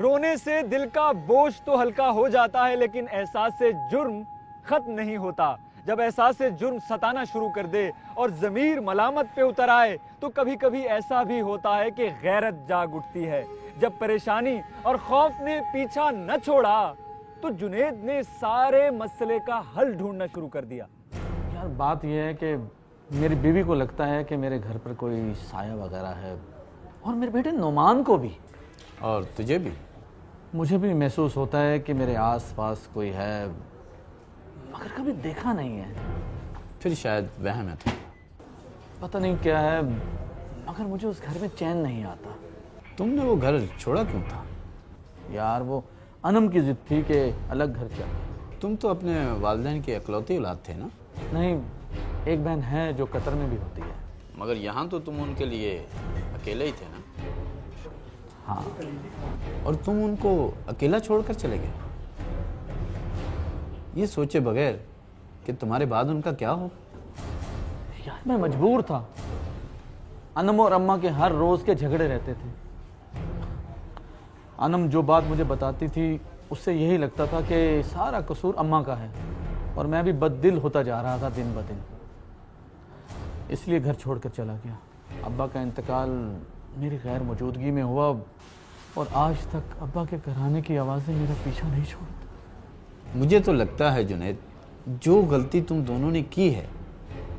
रोने से दिल का बोझ तो हल्का हो जाता है, लेकिन एहसास से जुर्म खत्म नहीं होता। जब एहसास से जुर्म सताना शुरू कर दे और ज़मीर मलामत पे उतर आए, तो कभी कभी ऐसा भी होता है कि गैरत जाग उठती है। जब परेशानी और खौफ ने पीछा न छोड़ा, तो जुनेद ने सारे मसले का हल ढूंढना शुरू कर दिया। यार बात यह है कि मेरी बीवी को लगता है कि मेरे घर पर कोई साया वगैरह है, और मेरे बेटे नोमान को भी, और तुझे भी। मुझे भी महसूस होता है कि मेरे आसपास कोई है, मगर कभी देखा नहीं है। फिर शायद वहम है। पता नहीं क्या है, मगर मुझे उस घर में चैन नहीं आता। तुमने वो घर छोड़ा क्यों था? यार वो अनम की जिद थी कि अलग घर चाहिए। तुम तो अपने वालिदैन की इकलौती औलाद थे ना? नहीं, एक बहन है जो कतर में भी होती है। मगर यहाँ तो तुम उनके लिए अकेले ही थे ना? हाँ। और तुम उनको अकेला छोड़कर चले गए, ये सोचे बगैर कि तुम्हारे बाद उनका क्या हो। यार मैं मजबूर था। अनम और अम्मा के हर रोज के झगड़े रहते थे। अनम जो बात मुझे बताती थी, उससे यही लगता था कि सारा कसूर अम्मा का है, और मैं भी बददिल होता जा रहा था दिन ब दिन। इसलिए घर छोड़कर चला गया। अब्बा का इंतकाल मेरी गैर मौजूदगी में हुआ, और आज तक अब्बा के घराने की आवाज़ें मेरा पीछा नहीं छोड़ती। मुझे तो लगता है जुनैद, जो गलती तुम दोनों ने की है,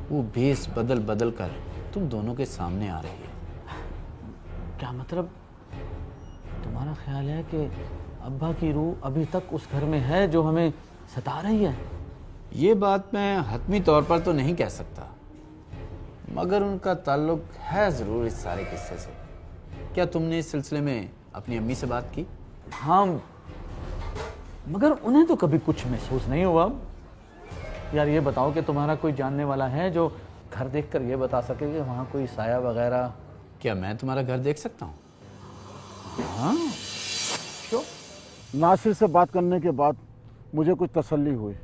वो भेस बदल बदल कर तुम दोनों के सामने आ रही है। क्या मतलब? तुम्हारा ख्याल है कि अब्बा की रूह अभी तक उस घर में है जो हमें सता रही है? ये बात मैं हतमी तौर पर तो नहीं कह सकता, मगर उनका ताल्लुक है ज़रूर इस सारे किस्से से। क्या तुमने इस सिलसिले में अपनी अम्मी से बात की? हाँ, मगर उन्हें तो कभी कुछ महसूस नहीं हुआ। यार ये बताओ कि तुम्हारा कोई जानने वाला है जो घर देखकर ये बता सके कि वहाँ कोई साया वगैरह? क्या मैं तुम्हारा घर देख सकता हूँ? हाँ, क्यों? नासिर से बात करने के बाद मुझे कुछ तसल्ली हुई।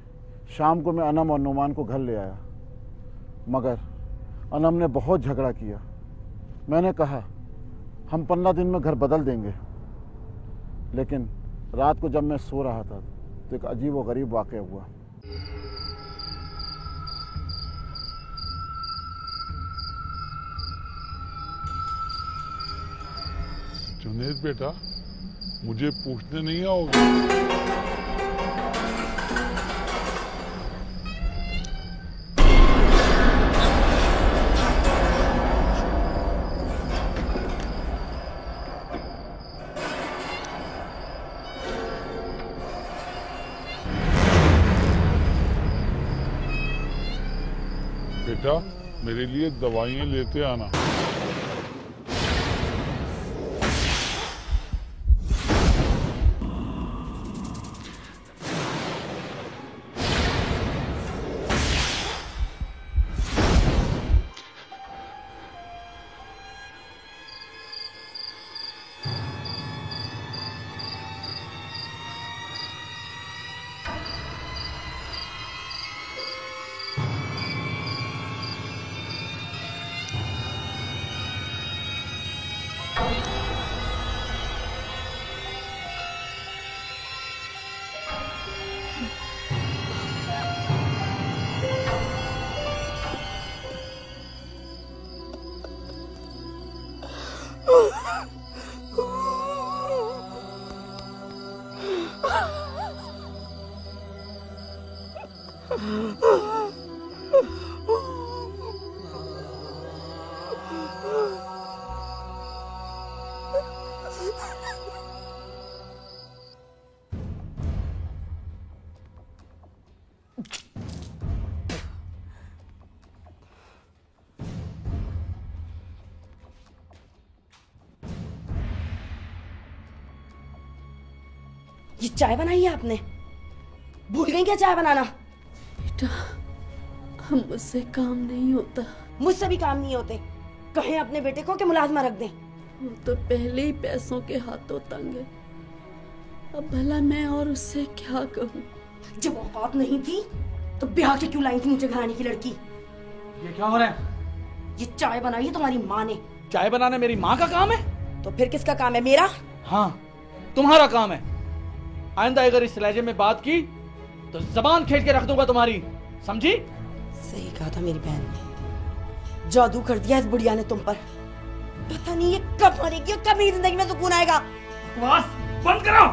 शाम को मैं अनम और नुमान को घर ले आया, मगर अनम ने बहुत झगड़ा किया। मैंने कहा हम 15 दिन में घर बदल देंगे, लेकिन रात को जब मैं सो रहा था तो एक अजीब व गरीब वाक़या हुआ। जुनैद बेटा, मुझे पूछने नहीं आओगे? बेटा, मेरे लिए दवाइयाँ लेते आना। ये चाय बनाई है आपने? भूल गई क्या चाय बनाना? बेटा, हम मुझसे काम नहीं होता। मुझसे भी काम नहीं होते। कहें अपने बेटे को कि मुलाजमा रख दें। वो तो पहले ही पैसों के हाथों तंग है। अब भला मैं और उससे क्या कहूँ? जब औकात नहीं थी तो ब्याह के क्यों लाई थी मुझे घराने की लड़की? ये क्या हो रहा है? ये चाय बनाई है तुम्हारी माँ ने। चाय बनाना मेरी माँ का काम है? तो फिर किसका काम है? मेरा? हाँ, तुम्हारा काम है। आइंदा अगर इस लहजे में बात की तो जबान खींच के रख दूंगा तुम्हारी, समझी? सही कहा था मेरी बहन ने, जादू कर दिया इस बुढ़िया ने तुम पर। पता नहीं ये कब मरेगी और कब मेरी जिंदगी में सुकून आएगा। बकवास बंद करो।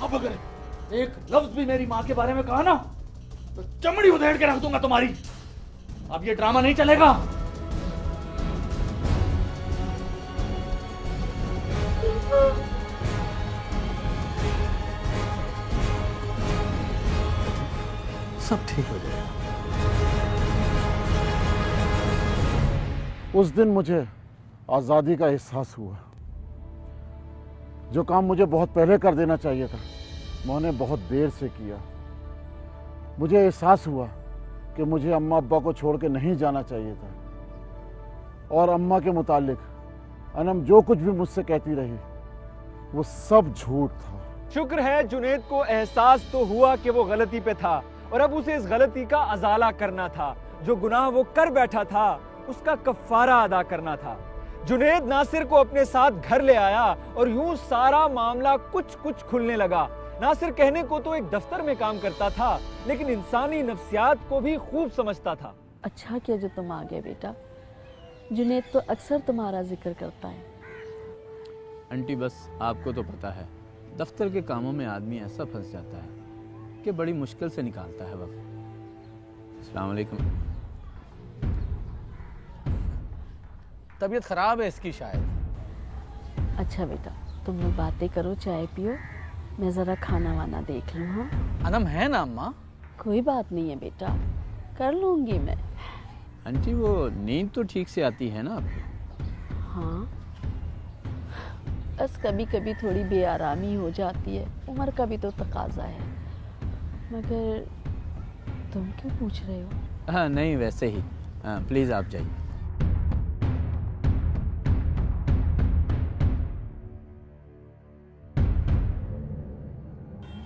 अब अगर एक लफ्ज भी मेरी माँ के बारे में कहा ना तो चमड़ी उधेड़ के रख दूंगा तुम्हारी। अब ये ड्रामा नहीं चलेगा। सब ठीक हो जाएगा। उस दिन मुझे आज़ादी का एहसास हुआ। जो काम मुझे बहुत पहले कर देना चाहिए था, मैंने बहुत देर से किया। मुझे एहसास हुआ कि मुझे अम्मा अब्बा को छोड़ के नहीं जाना चाहिए था। और अम्मा के मुतालिक अनम जो कुछ भी मुझसे कहती रही वो सब झूठ था। शुक्र है जुनैद को एहसास तो हुआ कि वो गलती पे था और अब उसे इस गलती का अजाला करना था। जो गुनाह वो कर बैठा था उसका कफ्फारा अदा करना था। जुनैद नासिर को अपने साथ घर ले आया और यूं सारा मामला कुछ कुछ खुलने लगा। नासिर कहने को तो एक दफ्तर में काम करता था, लेकिन इंसानी नफ्सियात को भी खूब समझता था। अच्छा किया जो तुम आ गए बेटा। जुनैद तो अक्सर तुम्हारा जिक्र करता है। आंटी बस आपको तो पता है, दफ्तर के कामों में आदमी ऐसा फंस जाता है कि बड़ी मुश्किल से निकालता है वक्त। अस्सलाम वालेकुम। तबीयत खराब है इसकी शायद। अच्छा बेटा, तुम लोग बातें करो, चाय पियो, मैं जरा खाना वाना देख लूँ। हाँ अनम है ना अम्मा? कोई बात नहीं है बेटा, कर लूंगी मैं। आंटी वो नींद तो ठीक से आती है ना आपको? हाँ, बस कभी कभी थोड़ी बेआरामी हो जाती है, उम्र का भी तो तकाजा है। मगर तुम क्यों पूछ रहे हो? हाँ नहीं, वैसे ही। प्लीज़ आप जाइए।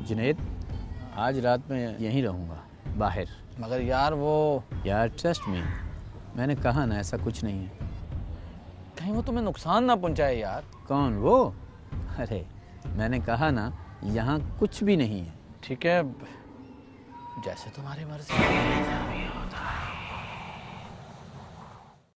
जुनैद, आज रात में यहीं रहूँगा, बाहर। मगर यार वो यार ट्रस्ट मी, मैंने कहा ना ऐसा कुछ नहीं है। कहीं वो तुम्हें नुकसान ना पहुंचाए यार। कौन वो? अरे मैंने कहा ना यहाँ कुछ भी नहीं है। ठीक है, जैसे तुम्हारी मर्जी।